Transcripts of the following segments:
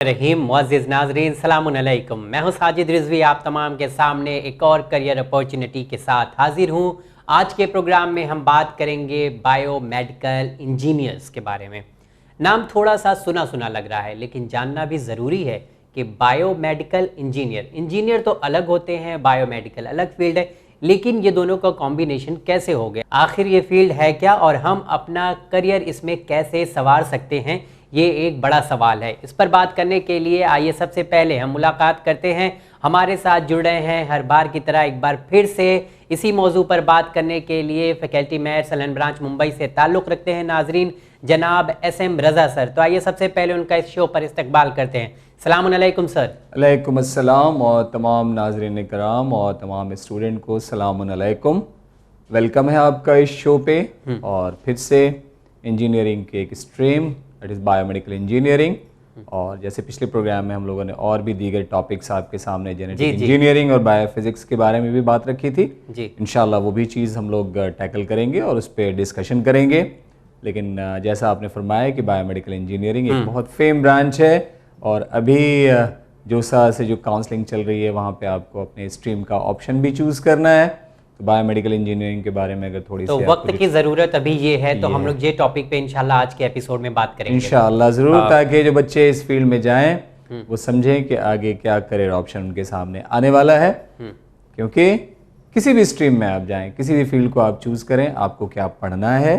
रहीम मुअज़्ज़िज़ नाज़रीन सलामुन अलैकुम। मैं हूं साजिद रिजवी, आप तमाम के सामने एक और करियर अपॉर्चुनिटी के साथ हाजिर हूं। आज के प्रोग्राम में हम बात करेंगे बायोमेडिकल इंजीनियर्स के बारे में। नाम थोड़ा सा सुना सुना लग रहा है, लेकिन जानना भी ज़रूरी है कि बायोमेडिकल इंजीनियर तो अलग होते हैं, बायोमेडिकल अलग फील्ड है, लेकिन ये दोनों का कॉम्बिनेशन कैसे हो गया, आखिर ये फील्ड है क्या और हम अपना करियर इसमें कैसे संवार सकते हैं, ये एक बड़ा सवाल है। इस पर बात करने के लिए आइए सबसे पहले हम मुलाकात करते हैं। हमारे साथ जुड़ रहे हैं हर बार की तरह एक बार फिर से इसी मौजू पर बात करने के लिए faculty mayor sullen branch Mumbai से ताल्लुक़ रखते हैं नाजरीन जनाब SM रज़ा सर। तो आइए सबसे पहले उनका इस शो पर इस्तकबाल करते हैं। सलामुन अलैकुम सर। अलैकुम अस्सलाम और तमाम नाज़रीन कराम और तमाम स्टूडेंट को सलामुन अलैकुम। वेलकम है आपका इस शो पे। और फिर से इंजीनियरिंग की एक stream that is biomedical engineering. और जैसे पिछले प्रोग्राम में हम लोगों ने और भी दीगर टॉपिक्स आपके सामने जेनेटिक इंजीनियरिंग और बायोफिज़िक्स के बारे में भी बात रखी थी। इंशाल्लाह वो भी चीज़ हम लोग टैकल करेंगे और उस पर डिस्कशन करेंगे। लेकिन जैसा आपने फरमाया कि बायोमेडिकल इंजीनियरिंग एक बहुत फेम ब्रांच है और अभी जोसा से जो काउंसलिंग चल रही है वहाँ पे आपको अपने स्ट्रीम का ऑप्शन भी चूज़ करना है। तो बायोमेडिकल इंजीनियरिंग के बारे में अगर थोड़ी तो सी वक्त की ज़रूरत अभी ये है, तो हम लोग ये टॉपिक पे इंशाल्लाह आज के एपिसोड में बात करेंगे इंशाल्लाह ज़रूर, ताकि जो बच्चे इस फील्ड में जाएं वो समझें कि आगे क्या करियर ऑप्शन उनके सामने आने वाला है। क्योंकि किसी भी स्ट्रीम में आप जाएं, किसी भी फील्ड को आप चूज़ करें, आपको क्या पढ़ना है,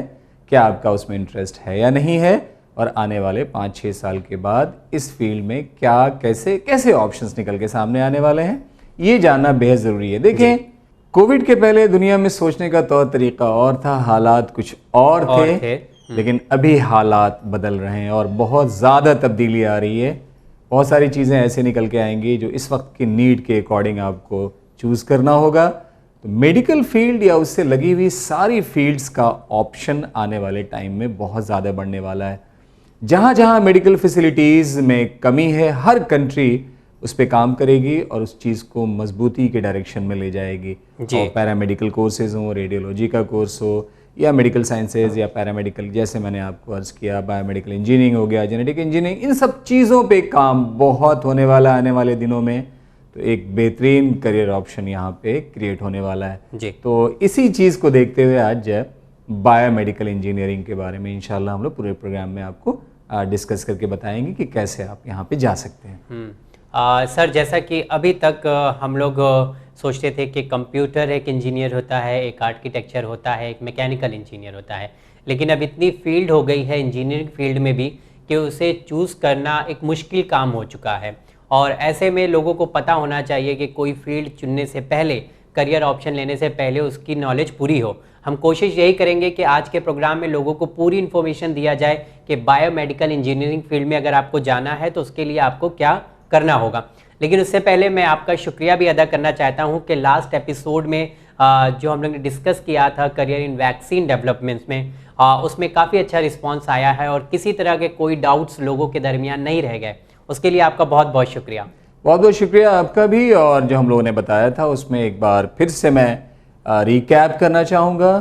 क्या आपका उसमें इंटरेस्ट है या नहीं है, और आने वाले 5-6 साल के बाद इस फील्ड में क्या कैसे कैसे ऑप्शंस निकल के सामने आने वाले हैं, ये जानना बेहद ज़रूरी है। देखें, कोविड के पहले दुनिया में सोचने का तौर तरीका और था, हालात कुछ और थे। लेकिन अभी हालात बदल रहे हैं और बहुत ज़्यादा तब्दीली आ रही है। बहुत सारी चीज़ें ऐसे निकल के आएंगी जो इस वक्त की नीड के अकॉर्डिंग आपको चूज़ करना होगा। तो मेडिकल फील्ड या उससे लगी हुई सारी फील्ड्स का ऑप्शन आने वाले टाइम में बहुत ज़्यादा बढ़ने वाला है। जहाँ जहाँ मेडिकल फैसिलिटीज़ में कमी है, हर कंट्री उस पर काम करेगी और उस चीज़ को मजबूती के डायरेक्शन में ले जाएगी। और पैरामेडिकल कोर्सेज हों, रेडियोलॉजी का कोर्स हो, या मेडिकल साइंसेज या पैरामेडिकल, जैसे मैंने आपको अर्ज़ किया, बायोमेडिकल इंजीनियरिंग हो गया, जेनेटिक इंजीनियरिंग, इन सब चीज़ों पे काम बहुत होने वाला आने वाले दिनों में। तो एक बेहतरीन करियर ऑप्शन यहाँ पे क्रिएट होने वाला है। तो इसी चीज़ को देखते हुए आज बायोमेडिकल इंजीनियरिंग के बारे में इंशाल्लाह हम लोग पूरे प्रोग्राम में आपको डिस्कस करके बताएंगे कि कैसे आप यहाँ पे जा सकते हैं। सर, जैसा कि अभी तक हम लोग सोचते थे कि कंप्यूटर एक इंजीनियर होता है, एक आर्किटेक्चर होता है, एक मैकेनिकल इंजीनियर होता है, लेकिन अब इतनी फील्ड हो गई है इंजीनियरिंग फील्ड में भी कि उसे चूज़ करना एक मुश्किल काम हो चुका है। और ऐसे में लोगों को पता होना चाहिए कि कोई फील्ड चुनने से पहले, करियर ऑप्शन लेने से पहले उसकी नॉलेज पूरी हो। हम कोशिश यही करेंगे कि आज के प्रोग्राम में लोगों को पूरी इन्फॉर्मेशन दिया जाए कि बायोमेडिकल इंजीनियरिंग फील्ड में अगर आपको जाना है तो उसके लिए आपको क्या करना होगा। लेकिन उससे पहले मैं आपका शुक्रिया भी अदा करना चाहता हूं कि लास्ट एपिसोड में जो हम लोग ने डिस्कस किया था करियर इन वैक्सीन डेवलपमेंट्स में, उसमें काफ़ी अच्छा रिस्पांस आया है और किसी तरह के कोई डाउट्स लोगों के दरमियान नहीं रह गए। उसके लिए आपका बहुत बहुत शुक्रिया। बहुत बहुत शुक्रिया आपका भी। और जो हम लोगों ने बताया था उसमें एक बार फिर से मैं रिकैप करना चाहूँगा।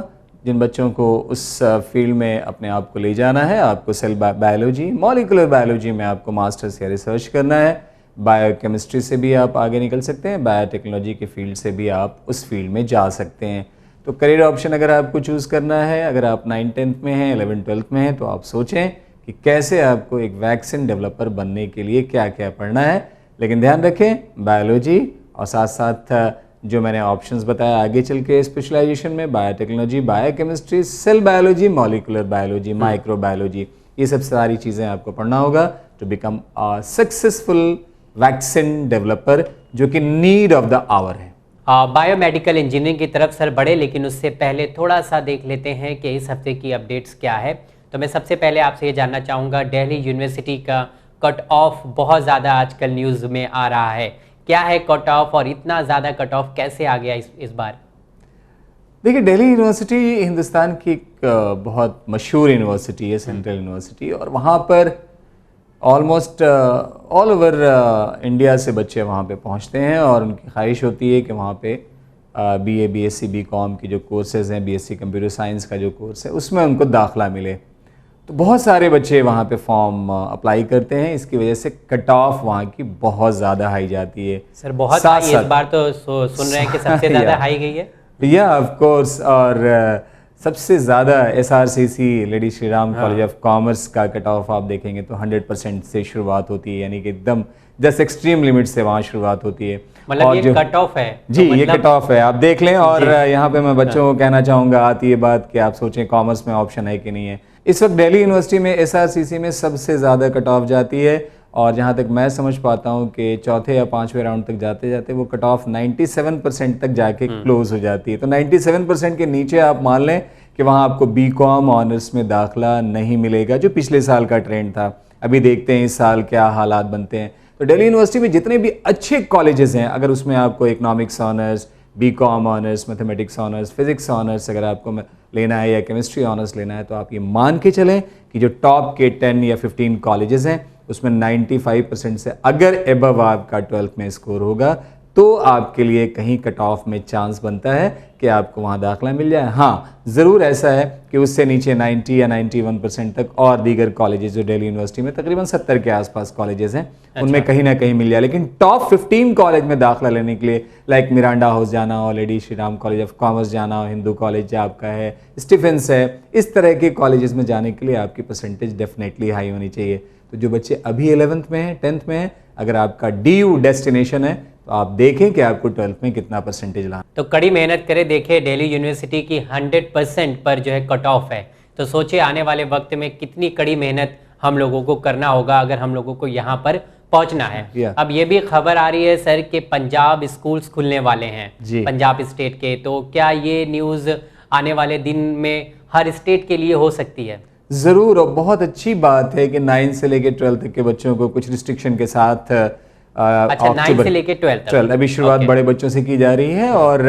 जिन बच्चों को उस फील्ड में अपने आप को ले जाना है, आपको सेल बायोलॉजी, मॉलिक्यूलर बायोलॉजी में आपको मास्टर्स या रिसर्च करना है, बायोकेमिस्ट्री से भी आप आगे निकल सकते हैं, बायोटेक्नोलॉजी के फील्ड से भी आप उस फील्ड में जा सकते हैं। तो करियर ऑप्शन अगर आपको चूज़ करना है, अगर आप 9th-10th में हैं, 11th-12th में हैं, तो आप सोचें कि कैसे आपको एक वैक्सीन डेवलपर बनने के लिए क्या क्या पढ़ना है। लेकिन ध्यान रखें, बायोलॉजी और साथ साथ जो मैंने ऑप्शंस बताया आगे चल के स्पेशलाइजेशन में, biotechnology, biochemistry, cell biology, molecular biology, microbiology, ये सब सारी चीज़ें आपको पढ़ना होगा to become a successful vaccine developer, जो कि नीड ऑफ द आवर है। बायोमेडिकल इंजीनियरिंग की तरफ सर बढ़े, लेकिन उससे पहले थोड़ा सा देख लेते हैं कि इस हफ्ते की अपडेट्स क्या है। तो मैं सबसे पहले आपसे ये जानना चाहूँगा, दिल्ली यूनिवर्सिटी का कट ऑफ बहुत ज़्यादा आजकल न्यूज़ में आ रहा है। क्या है कट ऑफ और इतना ज़्यादा कट ऑफ कैसे आ गया इस बार? देखिए, दिल्ली यूनिवर्सिटी हिंदुस्तान की एक बहुत मशहूर यूनिवर्सिटी है, सेंट्रल यूनिवर्सिटी, और वहाँ पर ऑलमोस्ट ऑल ओवर इंडिया से बच्चे वहाँ पे पहुँचते हैं और उनकी ख्वाहिश होती है कि वहाँ पे BA, BSc, BCom की जो कोर्सेज़ हैं, BSc कंप्यूटर साइंस का जो कोर्स है, उसमें उनको दाखिला मिले। तो बहुत सारे बच्चे वहाँ पे फॉर्म अप्लाई करते हैं, इसकी वजह से कट ऑफ वहाँ की बहुत ज़्यादा हाई जाती है। सर बहुत हाई, इस बार तो सुन रहे हैं कि सबसे ज़्यादा हाई गई है। या ऑफ कोर्स, और सबसे ज़्यादा SRCC lady Shri Ram college of commerce का कट ऑफ आप देखेंगे तो 100% से शुरुआत होती है, यानी कि एकदम जस्ट एक्सट्रीम लिमिट से वहाँ शुरुआत होती है। मतलब ये कट ऑफ है जी, ये कट ऑफ है, आप देख लें। और यहाँ पे मैं बच्चों को कहना चाहूँगा, आती है बात कि आप सोचें कॉमर्स में ऑप्शन है कि नहीं है। इस वक्त दिल्ली यूनिवर्सिटी में SRCC में सबसे ज़्यादा कट ऑफ जाती है, और जहाँ तक मैं समझ पाता हूँ कि चौथे या पाँचवें राउंड तक जाते जाते वो कट ऑफ 97% तक जाके क्लोज हो जाती है। तो 97% के नीचे आप मान लें कि वहाँ आपको BCom ऑनर्स में दाखिला नहीं मिलेगा, जो पिछले साल का ट्रेंड था। अभी देखते हैं इस साल क्या हालात बनते हैं। तो दिल्ली यूनिवर्सिटी में जितने भी अच्छे कॉलेजेस हैं, अगर उसमें आपको economics honours, BCom honours, mathematics honours, physics honours अगर आपको लेना है या केमिस्ट्री ऑनर्स लेना है, तो आप ये मान के चलें कि जो टॉप के 10 या 15 कॉलेजेस हैं उसमें 95% से अगर एबव आपका 12th में स्कोर होगा तो आपके लिए कहीं कट ऑफ में चांस बनता है कि आपको वहाँ दाखिला मिल जाए। हाँ, ज़रूर ऐसा है कि उससे नीचे 90 या 91% तक और दीगर कॉलेजेस जो दिल्ली यूनिवर्सिटी में तकरीबन 70 के आसपास कॉलेजेस हैं, उनमें कहीं ना कहीं मिल जाए। लेकिन टॉप 15 कॉलेज में दाखिला लेने के लिए लाइक मिरांडा हाउस जाना हो, lady Shri Ram college of commerce जाना हो, हिंदू कॉलेज आपका है, स्टीफेंस है, इस तरह के कॉलेजेस में जाने के लिए आपकी परसेंटेज डेफिनेटली हाई होनी चाहिए। तो जो बच्चे अभी 11th में हैं, 10th में हैं, अगर आपका DU डेस्टिनेशन है तो आप देखें कि आपको 12th में कितना परसेंटेज लाना। तो कड़ी मेहनत करें, देखें दिल्ली यूनिवर्सिटी की 100% पर जो है कट ऑफ है, तो सोचिए आने वाले वक्त में कितनी कड़ी मेहनत हम लोगों को करना होगा अगर हम लोगों को यहाँ पर पहुँचना है। अब ये भी खबर आ रही है सर कि पंजाब स्कूल्स खुलने वाले हैं पंजाब स्टेट के, तो क्या ये न्यूज़ आने वाले दिन में हर स्टेट के लिए हो सकती है? ज़रूर, और बहुत अच्छी बात है कि 9 से लेकर 12 तक के बच्चों को कुछ रिस्ट्रिक्शन के साथ अच्छा 9 से लेके 12 अभी शुरुआत बड़े बच्चों से की जा रही है, और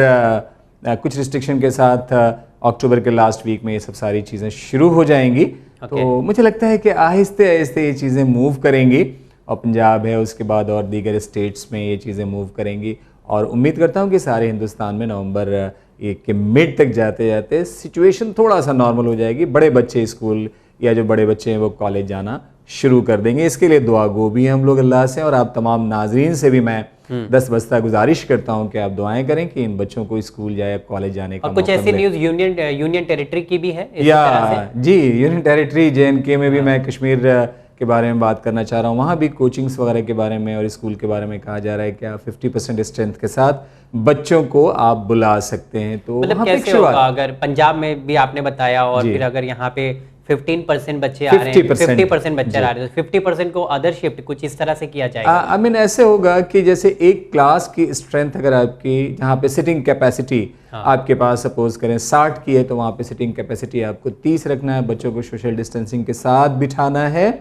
कुछ रिस्ट्रिक्शन के साथ अक्टूबर के लास्ट वीक में ये सब सारी चीज़ें शुरू हो जाएंगी। तो मुझे लगता है कि आहिस्ते आहिस्ते ये चीज़ें मूव करेंगी, और पंजाब है उसके बाद और दीगर स्टेट्स में ये चीज़ें मूव करेंगी, और उम्मीद करता हूँ कि सारे हिंदुस्तान में नवंबर के मिड तक जाते जाते सिचुएशन थोड़ा सा नॉर्मल हो जाएगी। बड़े बच्चे स्कूल या जो बड़े बच्चे हैं वो कॉलेज जाना शुरू कर देंगे। इसके लिए दुआ गो भी हैं हम लोग अल्लाह से, और आप तमाम नाजरीन से भी मैं दस बस्ता गुजारिश करता हूं कि आप दुआएं करें कि इन बच्चों को स्कूल जाए, कॉलेज जाने का और कुछ ऐसी न्यूज़ यूनियन टेरिटरी की भी है या जी, यूनियन टेरिटरी JNK में भी मैं कश्मीर के बारे में बात करना चाह रहा हूँ। वहाँ भी कोचिंग्स वगैरह के बारे में और स्कूल के बारे में कहा जा रहा है कि आप 50% स्ट्रेंथ के साथ बच्चों को आप बुला सकते हैं। तो मतलब कैसे होगा? अगर पंजाब में भी आपने बताया, और फिर अगर यहाँ पे 15% बच्चे आ रहे हैं, 50% बच्चे आ रहे हैं, 50% को अदर शिफ्ट कुछ इस तरह से किया जाएगा? आई मीन ऐसे होगा कि जैसे एक क्लास की स्ट्रेंथ अगर आपकी जहाँ पे सिटिंग कैपेसिटी आपके पास सपोज करें 60 की है, तो वहाँ पे सिटिंग कैपेसिटी आपको 30 रखना है, बच्चों को सोशल डिस्टेंसिंग के साथ बिठाना है।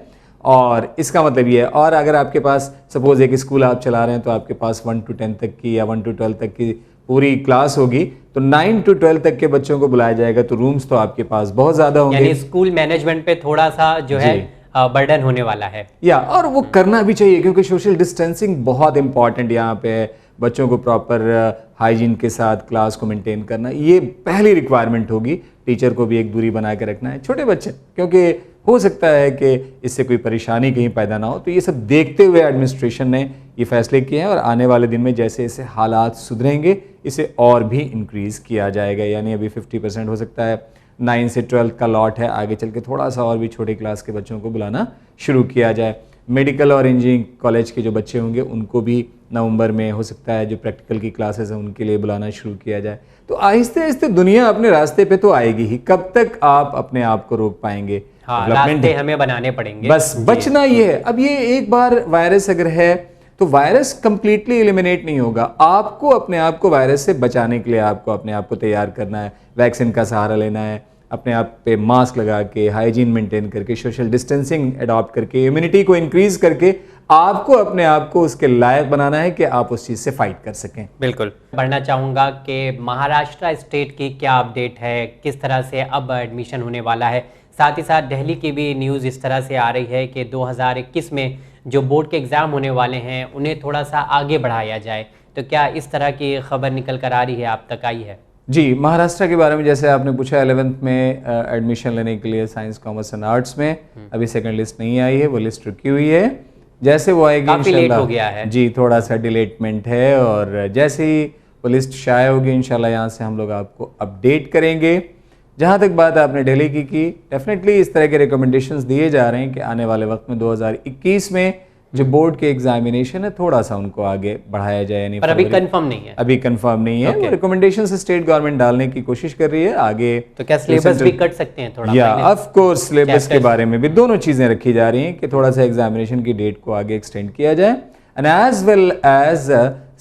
और इसका मतलब ये है, और अगर आपके पास सपोज एक स्कूल आप चला रहे हैं तो आपके पास 1 to 10 तक की या 1 to 12 तक की पूरी क्लास होगी, तो 9 to 12 तक के बच्चों को बुलाया जाएगा, तो रूम्स तो आपके पास बहुत ज़्यादा होंगे। यानी स्कूल मैनेजमेंट पे थोड़ा सा जो है बर्डन होने वाला है। और वो करना भी चाहिए, क्योंकि सोशल डिस्टेंसिंग बहुत इंपॉर्टेंट यहाँ पे है। बच्चों को प्रॉपर हाइजीन के साथ क्लास को मेंटेन करना, ये पहली रिक्वायरमेंट होगी। टीचर को भी एक दूरी बना के रखना है, छोटे बच्चे क्योंकि हो सकता है कि इससे कोई परेशानी कहीं पैदा ना हो। तो ये सब देखते हुए एडमिनिस्ट्रेशन ने ये फैसले किए हैं, और आने वाले दिन में जैसे जैसे हालात सुधरेंगे इसे और भी इंक्रीज़ किया जाएगा। यानी अभी 50% हो सकता है, 9 से 12 का लॉट है, आगे चल के थोड़ा सा और भी छोटी क्लास के बच्चों को बुलाना शुरू किया जाए। मेडिकल और इंजीनियरिंग कॉलेज के जो बच्चे होंगे उनको भी नवंबर में हो सकता है जो प्रैक्टिकल की क्लासेस हैं उनके लिए बुलाना शुरू किया जाए। तो आहिस्ते आहिस्ते दुनिया अपने रास्ते पे तो आएगी ही। कब तक आप अपने आप को रोक पाएंगे? रास्ते हमें बनाने पड़ेंगे, बस बचना ये है। अब ये एक बार वायरस अगर है तो वायरस कंप्लीटली एलिमिनेट नहीं होगा। आपको अपने आप को वायरस से बचाने के लिए आपको अपने आप को तैयार करना है, वैक्सीन का सहारा लेना है, अपने आप पे मास्क लगा के, हाइजीन मेंटेन करके, सोशल डिस्टेंसिंग अडॉप्ट करके, इम्यूनिटी को इंक्रीज करके आपको अपने आप को उसके लायक बनाना है कि आप उस चीज़ से फाइट कर सकें। बिल्कुल। बढ़ना चाहूँगा कि महाराष्ट्र स्टेट की क्या अपडेट है, किस तरह से अब एडमिशन होने वाला है। साथ ही साथ दिल्ली की भी न्यूज़ इस तरह से आ रही है कि 2021 में जो बोर्ड के एग्ज़ाम होने वाले हैं उन्हें थोड़ा सा आगे बढ़ाया जाए। तो क्या इस तरह की खबर निकल कर आ रही है, आप तक आई है? जी, महाराष्ट्र के बारे में जैसे आपने पूछा, 11th में एडमिशन लेने के लिए साइंस, कॉमर्स एंड आर्ट्स में अभी सेकंड लिस्ट नहीं आई है, वो लिस्ट रुकी हुई है। जैसे वो आएगी काफी लेट इंशाल्लाह, हो गया है जी थोड़ा सा डिलेटमेंट है, और जैसे ही वो लिस्ट शाया होगी इंशाल्लाह यहाँ से हम लोग आपको अपडेट करेंगे। जहाँ तक बात आपने दिल्ली की, डेफिनेटली इस तरह के रिकमेंडेशंस दिए जा रहे हैं कि आने वाले वक्त में 2021 में जो बोर्ड के एग्जामिनेशन है थोड़ा सा उनको आगे बढ़ाया जाए, यानी पर अभी कंफर्म नहीं है। अभी कंफर्म नहीं है। वो रिकमेंडेशन से स्टेट गवर्नमेंट डालने की कोशिश कर रही है आगे। तो क्या सिलेबस भी कट सकते हैं थोड़ा? या ऑफ कोर्स सिलेबस के बारे में भी दोनों चीजें रखी जा रही हैं कि थोड़ा सा एग्जामिनेशन की डेट को आगे एक्सटेंड किया जाए and as well as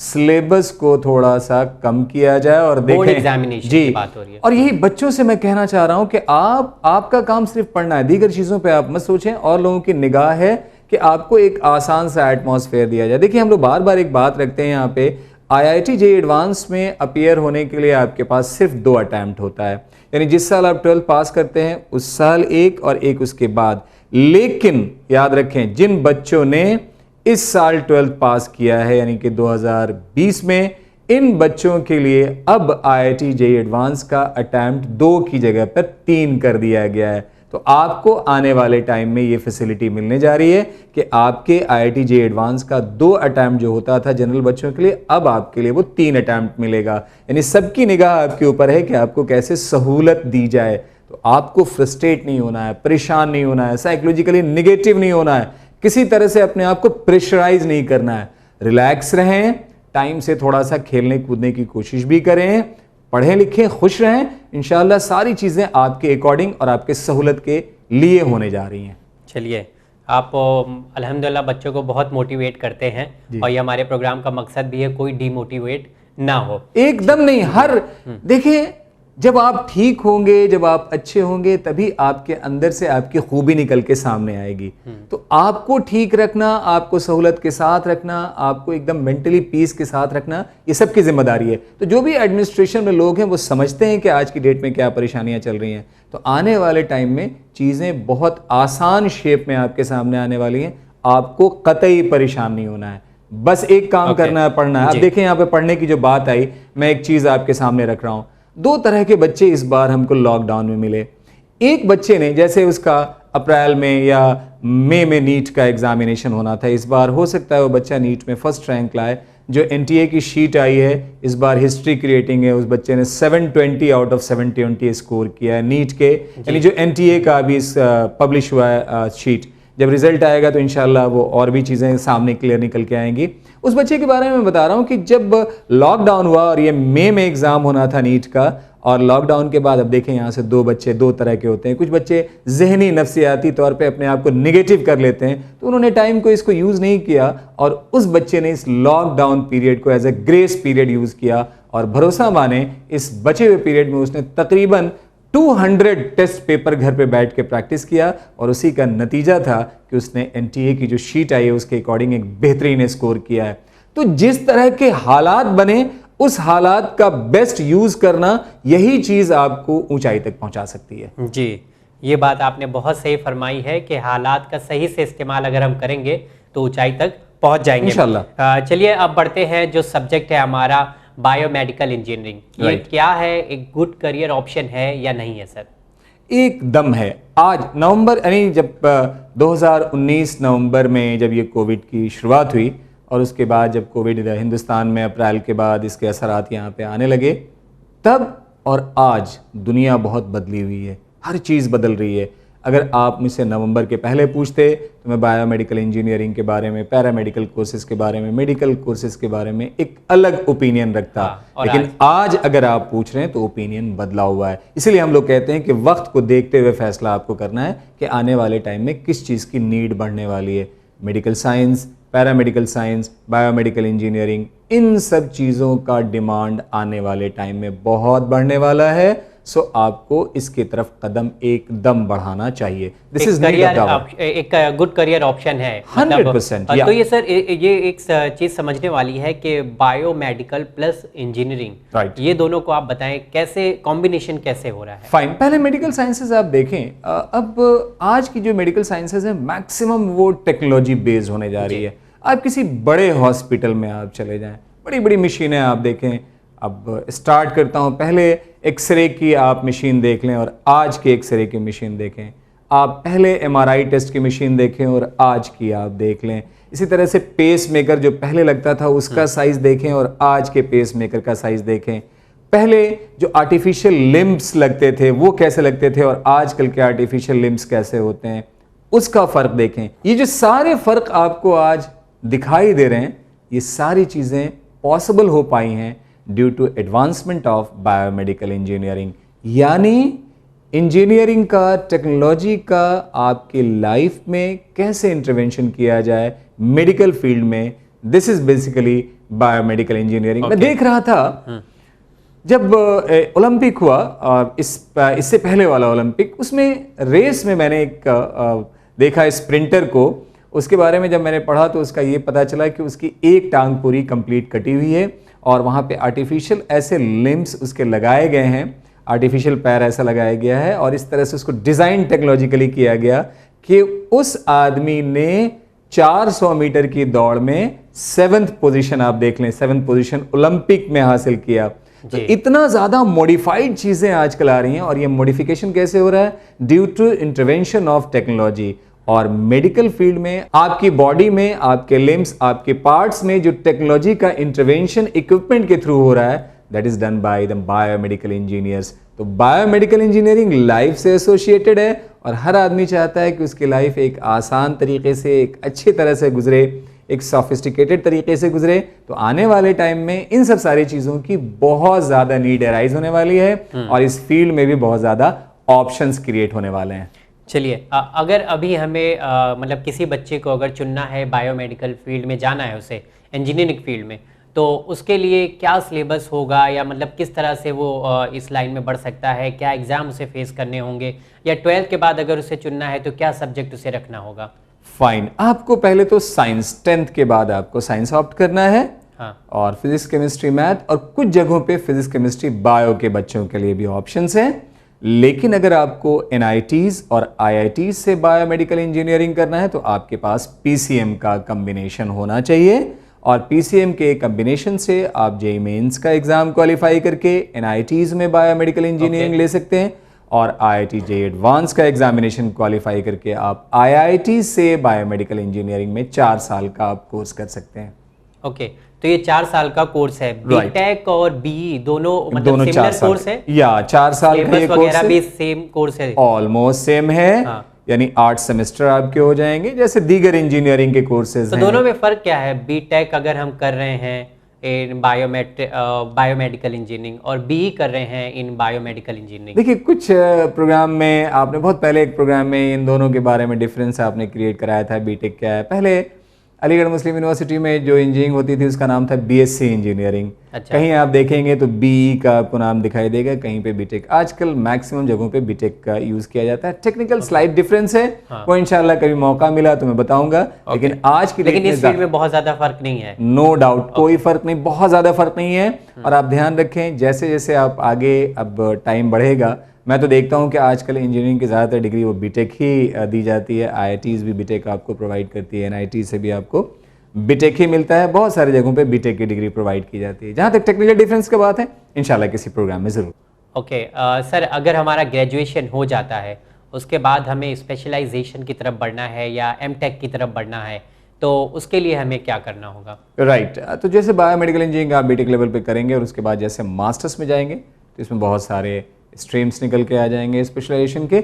syllabus को थोड़ा सा कम किया जाए। और देखें एग्जामिनेशन की बात हो रही है, और यही बच्चों से मैं कहना चाह रहा हूं कि आपका काम सिर्फ पढ़ना है, दीगर चीजों पे आप मत सोचें। और लोगों की निगाह है कि आपको एक आसान सा एटमॉस्फेयर दिया जाए। देखिए हम लोग बार बार एक बात रखते हैं यहाँ पे, IIT JEE एडवांस में अपीयर होने के लिए आपके पास सिर्फ 2 अटैम्प्ट होता है, यानी जिस साल आप 12th पास करते हैं उस साल एक और एक उसके बाद। लेकिन याद रखें, जिन बच्चों ने इस साल 12th पास किया है यानी कि 2020 में, इन बच्चों के लिए अब IIT JEE एडवांस का अटैम्प्ट 2 की जगह पर 3 कर दिया गया है। तो आपको आने वाले टाइम में ये फैसिलिटी मिलने जा रही है कि आपके IIT JEE एडवांस का 2 अटैम्प्ट जो होता था जनरल बच्चों के लिए, अब आपके लिए वो 3 अटैम्प्ट मिलेगा। यानी सबकी निगाह आपके ऊपर है कि आपको कैसे सहूलत दी जाए। तो आपको फ्रस्ट्रेट नहीं होना है, परेशान नहीं होना है, साइकोलॉजिकली निगेटिव नहीं होना है, किसी तरह से अपने आप को प्रेशराइज नहीं करना है। रिलैक्स रहें, टाइम से थोड़ा सा खेलने कूदने की कोशिश भी करें, पढ़ें लिखें, खुश रहें। इंशाल्लाह सारी चीज़ें आपके अकॉर्डिंग और आपके सहूलत के लिए होने जा रही हैं। चलिए, आप अल्हम्दुलिल्लाह बच्चों को बहुत मोटिवेट करते हैं और ये हमारे प्रोग्राम का मकसद भी है कोई डीमोटिवेट ना हो। एकदम नहीं, हर देखिए जब आप ठीक होंगे, जब आप अच्छे होंगे, तभी आपके अंदर से आपकी खूबी निकल के सामने आएगी। तो आपको ठीक रखना, आपको सहूलत के साथ रखना, आपको एकदम मेंटली पीस के साथ रखना, ये सबकी जिम्मेदारी है। तो जो भी एडमिनिस्ट्रेशन में लोग हैं वो समझते हैं कि आज की डेट में क्या परेशानियां चल रही हैं। तो आने वाले टाइम में चीज़ें बहुत आसान शेप में आपके सामने आने वाली हैं। आपको कतई परेशान नहीं होना है, बस एक काम करना है, पढ़ना है। अब देखें यहाँ पे पढ़ने की जो बात आई, मैं एक चीज़ आपके सामने रख रहा हूँ। 2 तरह के बच्चे इस बार हमको लॉकडाउन में मिले। एक बच्चे ने, जैसे उसका अप्रैल में या मई में नीट का एग्जामिनेशन होना था, इस बार हो सकता है वो बच्चा नीट में फर्स्ट रैंक लाए। जो NTA की शीट आई है इस बार हिस्ट्री क्रिएटिंग है, उस बच्चे ने 720 आउट ऑफ 720 स्कोर किया है नीट के, यानी जो NTA का अभी पब्लिश हुआ है शीट। जब रिजल्ट आएगा तो इंशाल्लाह वो और भी चीज़ें सामने क्लियर निकल के आएंगी। उस बच्चे के बारे में मैं बता रहा हूँ कि जब लॉकडाउन हुआ और ये मई में एग्ज़ाम होना था नीट का, और लॉकडाउन के बाद अब देखें यहाँ से 2 बच्चे 2 तरह के होते हैं। कुछ बच्चे जहनी नफ्सियाती तौर पे अपने आप को निगेटिव कर लेते हैं, तो उन्होंने टाइम को इसको यूज़ नहीं किया, और उस बच्चे ने इस लॉकडाउन पीरियड को as a grace period use किया। और भरोसा माने, इस बचे हुए पीरियड में उसने तकरीबन 200 टेस्ट पेपर घर पे बैठ के प्रैक्टिस किया, और उसी का नतीजा था कि उसने NTA की जो शीट आई है उसके अकॉर्डिंग एक बेहतरीन स्कोर किया है। तो जिस तरह के हालात बने, उस हालात का बेस्ट यूज करना, यही चीज आपको ऊंचाई तक पहुंचा सकती है। जी, ये बात आपने बहुत सही फरमाई है कि हालात का सही से इस्तेमाल अगर हम करेंगे तो ऊंचाई तक पहुंच जाएंगे इंशाल्लाह। चलिए अब बढ़ते हैं, जो सब्जेक्ट है हमारा बायोमेडिकल इंजीनियरिंग, ये क्या है, एक गुड करियर ऑप्शन है या नहीं है सर? एकदम है। आज नवंबर, यानी जब 2019 नवंबर में जब ये कोविड की शुरुआत हुई, और उसके बाद जब कोविड हिंदुस्तान में अप्रैल के बाद इसके असरात यहाँ पे आने लगे, तब और आज दुनिया बहुत बदली हुई है, हर चीज़ बदल रही है। अगर आप मुझसे नवंबर के पहले पूछते तो मैं बायोमेडिकल इंजीनियरिंग के बारे में, पैरामेडिकल कोर्सेज के बारे में, मेडिकल कोर्सेज के बारे में एक अलग ओपिनियन रखता। लेकिन आज अगर आप पूछ रहे हैं तो ओपिनियन बदला हुआ है। इसलिए हम लोग कहते हैं कि वक्त को देखते हुए फैसला आपको करना है कि आने वाले टाइम में किस चीज़ की नीड बढ़ने वाली है। Medical science, paramedical science, biomedical engineering, इन सब चीज़ों का डिमांड आने वाले टाइम में बहुत बढ़ने वाला है। सो आपको इसकी तरफ कदम एकदम बढ़ाना चाहिए। दिस इज एक गुड करियर ऑप्शन है 100%। तो ये सर, ये एक चीज समझने वाली है कि बायोमेडिकल प्लस इंजीनियरिंग, ये दोनों को आप बताएं कैसे कॉम्बिनेशन कैसे हो रहा है? फाइन, पहले मेडिकल साइंसेज आप देखें, अब आज की जो मेडिकल साइंसेज है मैक्सिमम वो टेक्नोलॉजी बेस्ड होने जा रही है। आप किसी बड़े हॉस्पिटल में आप चले जाएं, बड़ी बड़ी मशीनें आप देखें, अब स्टार्ट करता हूँ। पहले एक्सरे की आप मशीन देख लें और आज की एक्सरे की मशीन देखें। आप पहले MRI टेस्ट की मशीन देखें और आज की आप देख लें। इसी तरह से पेस मेकर जो पहले लगता था उसका साइज़ देखें और आज के पेस मेकर का साइज़ देखें। पहले जो आर्टिफिशियल लिम्ब्स लगते थे वो कैसे लगते थे और आजकल के आर्टिफिशियल लिम्ब्स कैसे होते हैं, उसका फ़र्क देखें। ये जो सारे फ़र्क आपको आज दिखाई दे रहे हैं, ये सारी चीज़ें पॉसिबल हो पाई हैं due to advancement of biomedical engineering. यानी इंजीनियरिंग का, टेक्नोलॉजी का आपकी लाइफ में कैसे इंटरवेंशन किया जाए मेडिकल फील्ड में, this is basically biomedical engineering. मैं देख रहा था जब ओलंपिक हुआ और इससे पहले वाला ओलंपिक, उसमें रेस में मैंने एक देखा स्प्रिंटर को, उसके बारे में जब मैंने पढ़ा तो उसका ये पता चला कि उसकी एक टांग पूरी कंप्लीट कटी हुई है और वहाँ पे आर्टिफिशियल ऐसे लिम्ब्स उसके लगाए गए हैं, आर्टिफिशियल पैर ऐसा लगाया गया है और इस तरह से उसको डिज़ाइन टेक्नोलॉजिकली किया गया कि उस आदमी ने 400 मीटर की दौड़ में 7th पोजीशन, आप देख लें 7th पोजीशन ओलंपिक में हासिल किया। तो इतना ज़्यादा मॉडिफाइड चीज़ें आजकल आ रही हैं और ये मॉडिफिकेशन कैसे हो रहा है? Due to intervention of technology. और मेडिकल फील्ड में आपकी बॉडी में, आपके लिम्स, आपके पार्ट्स में जो टेक्नोलॉजी का इंटरवेंशन इक्विपमेंट के थ्रू हो रहा है, that is done by the biomedical engineers. तो बायोमेडिकल इंजीनियरिंग लाइफ से एसोसिएटेड है और हर आदमी चाहता है कि उसकी लाइफ एक आसान तरीके से, एक अच्छी तरह से गुजरे, एक सोफिस्टिकेटेड तरीके से गुजरे। तो आने वाले टाइम में इन सब सारी चीज़ों की बहुत ज़्यादा नीड अराइज होने वाली है और इस फील्ड में भी बहुत ज़्यादा ऑप्शंस क्रिएट होने वाले हैं। चलिए, अगर अभी हमें मतलब किसी बच्चे को अगर चुनना है, बायोमेडिकल फील्ड में जाना है उसे, इंजीनियरिंग फील्ड में, तो उसके लिए क्या सिलेबस होगा या मतलब किस तरह से वो इस लाइन में बढ़ सकता है? क्या एग्ज़ाम उसे फेस करने होंगे या 12th के बाद अगर उसे चुनना है तो क्या सब्जेक्ट उसे रखना होगा? फाइन, आपको पहले तो साइंस, 10th के बाद आपको साइंस ऑप्ट करना है। हाँ। और फिजिक्स, केमिस्ट्री, मैथ और कुछ जगहों पे फिजिक्स, केमिस्ट्री, बायो के बच्चों के लिए भी ऑप्शंस हैं। लेकिन अगर आपको NITs और IITs से बायोमेडिकल इंजीनियरिंग करना है तो आपके पास PCM का कम्बिनेशन होना चाहिए और PCM के कम्बिनेशन से आप JEE मेंस का एग्जाम क्वालिफाई करके NITs में बायोमेडिकल इंजीनियरिंग ले सकते हैं और IIT JEE एडवांस का एग्जामिनेशन क्वालिफाई करके आप IIT से बायोमेडिकल इंजीनियरिंग में 4 साल का आप कोर्स कर सकते हैं। ओके, तो ये 4 साल का कोर्स है। बीटेक और BE दोनों मतलब सिमिलर कोर्स है या 4 साल का ये कोर्स वगैरह भी सेम कोर्स है? ऑलमोस्ट सेम है। हाँ। यानी 8 सेमेस्टर आपके हो जाएंगे जैसे दीगर इंजीनियरिंग के कोर्सेज तो हैं। दोनों में फर्क क्या है? बीटेक अगर हम कर रहे हैं इन बायोमेडिकल इंजीनियरिंग और BE कर रहे हैं इन बायोमेडिकल इंजीनियरिंग। देखिए, कुछ प्रोग्राम में आपने बहुत पहले एक प्रोग्राम में इन दोनों के बारे में डिफरेंस आपने क्रिएट कराया था। बीटेक क्या है? पहले अलीगढ़ मुस्लिम यूनिवर्सिटी में जो इंजीनियरिंग होती थी उसका नाम था BSc इंजीनियरिंग। अच्छा। कहीं आप देखेंगे तो BE का आपको नाम दिखाई देगा, कहीं पे बीटेक। आजकल मैक्सिमम जगहों पे बीटेक का यूज किया जाता है। टेक्निकल स्लाइड डिफरेंस है। हाँ। वो इंशाल्लाह कभी मौका मिला तो मैं बताऊंगा। लेकिन आज की लेकिन इस फील्ड में बहुत ज्यादा फर्क नहीं है। नो डाउट, कोई फर्क नहीं, बहुत ज्यादा फर्क नहीं है। और आप ध्यान रखें, जैसे जैसे आप आगे अब टाइम बढ़ेगा, मैं तो देखता हूं कि आजकल इंजीनियरिंग की ज़्यादातर डिग्री वो बीटेक ही दी जाती है। IITs भी बीटेक आपको प्रोवाइड करती है, NIT से भी आपको बीटेक ही मिलता है। बहुत सारी जगहों पे बीटेक की डिग्री प्रोवाइड की जाती है। जहाँ तक टेक्निकल डिफरेंस की बात है, इंशाल्लाह किसी प्रोग्राम में ज़रूर। ओके सर, अगर हमारा ग्रेजुएशन हो जाता है उसके बाद हमें स्पेशलाइजेशन की तरफ बढ़ना है या MTech की तरफ बढ़ना है, तो उसके लिए हमें क्या करना होगा? राइट, तो जैसे बायोमेडिकल इंजीनियरिंग आप बीटेक लेवल पे करेंगे और उसके बाद जैसे मास्टर्स में जाएंगे तो इसमें बहुत सारे स्ट्रीम्स निकल के आ जाएंगे स्पेशलाइजेशन के।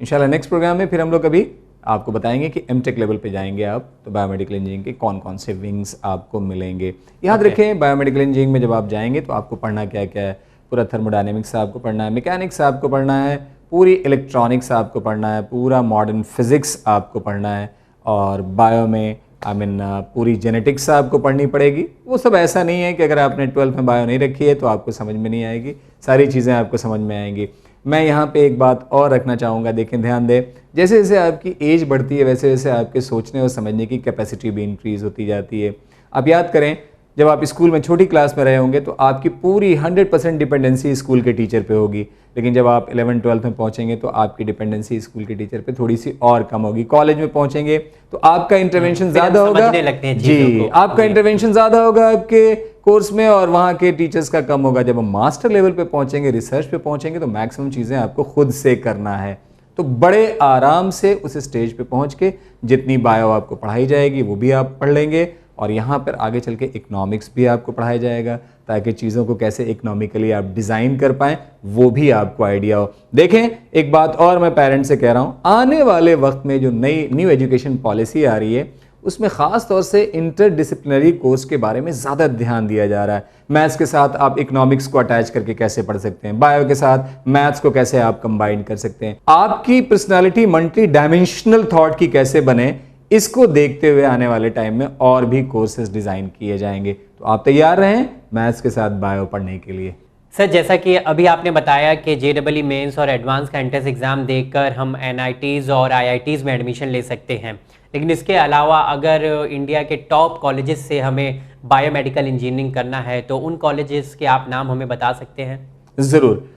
इंशाल्लाह नेक्स्ट प्रोग्राम में फिर हम लोग कभी आपको बताएंगे कि MTech लेवल पे जाएंगे आप तो बायोमेडिकल इंजीनियरिंग के कौन कौन से विंग्स आपको मिलेंगे। याद रखें, बायोमेडिकल इंजीनियरिंग में जब आप जाएंगे तो आपको पढ़ना क्या क्या है? पूरा थर्मोडायनेमिक्स आपको पढ़ना है, मैकेनिक्स आपको पढ़ना है, पूरी इलेक्ट्रॉनिक्स आपको पढ़ना है, पूरा मॉडर्न फिजिक्स आपको पढ़ना है और बायो में पूरी जेनेटिक्स आपको पढ़नी पड़ेगी। वो सब ऐसा नहीं है कि अगर आपने 12th में बायो नहीं रखी है तो आपको समझ में नहीं आएगी, सारी चीज़ें आपको समझ में आएंगी। मैं यहाँ पे एक बात और रखना चाहूँगा, देखें, ध्यान दें, जैसे जैसे आपकी एज बढ़ती है वैसे वैसे आपके सोचने और समझने की कैपेसिटी भी इंक्रीज़ होती जाती है। आप याद करें, जब आप स्कूल में छोटी क्लास में रहे होंगे तो आपकी पूरी 100% डिपेंडेंसी स्कूल के टीचर पे होगी, लेकिन जब आप 11-12 में पहुंचेंगे तो आपकी डिपेंडेंसी स्कूल के टीचर पे थोड़ी सी और कम होगी। कॉलेज में पहुंचेंगे तो आपका इंटरवेंशन ज़्यादा होगा जी, आपका इंटरवेंशन ज़्यादा होगा आपके कोर्स में और वहाँ के टीचर्स का कम होगा। जब हम मास्टर लेवल पे पहुंचेंगे, रिसर्च पे पहुंचेंगे तो मैक्सिमम चीज़ें आपको खुद से करना है। तो बड़े आराम से उस स्टेज पे पहुंच के जितनी बायो आपको पढ़ाई जाएगी वो भी आप पढ़ लेंगे, और यहाँ पर आगे चल के इकोनॉमिक्स भी आपको पढ़ाया जाएगा ताकि चीज़ों को कैसे इकोनॉमिकली आप डिज़ाइन कर पाएँ वो भी आपको आइडिया हो। देखें, एक बात और मैं पेरेंट्स से कह रहा हूँ, आने वाले वक्त में जो नई न्यू एजुकेशन पॉलिसी आ रही है उसमें ख़ास तौर से इंटरडिसिप्लिनरी कोर्स के बारे में ज़्यादा ध्यान दिया जा रहा है। मैथ्स के साथ आप इकोनॉमिक्स को अटैच करके कैसे पढ़ सकते हैं, बायो के साथ मैथ्स को कैसे आप कंबाइन कर सकते हैं, आपकी पर्सनालिटी मल्टी डायमेंशनल थॉट की कैसे बने, इसको देखते हुए आने वाले टाइम में और भी कोर्सेज डिज़ाइन किए जाएंगे। तो आप तैयार रहें मैथ्स के साथ बायो पढ़ने के लिए। सर, जैसा कि अभी आपने बताया कि JEE मेंस और एडवांस का एंट्रेंस एग्ज़ाम देकर हम NITs और IITs में एडमिशन ले सकते हैं, लेकिन इसके अलावा अगर इंडिया के टॉप कॉलेजेस से हमें बायोमेडिकल इंजीनियरिंग करना है तो उन कॉलेजेस के आप नाम हमें बता सकते हैं? ज़रूर।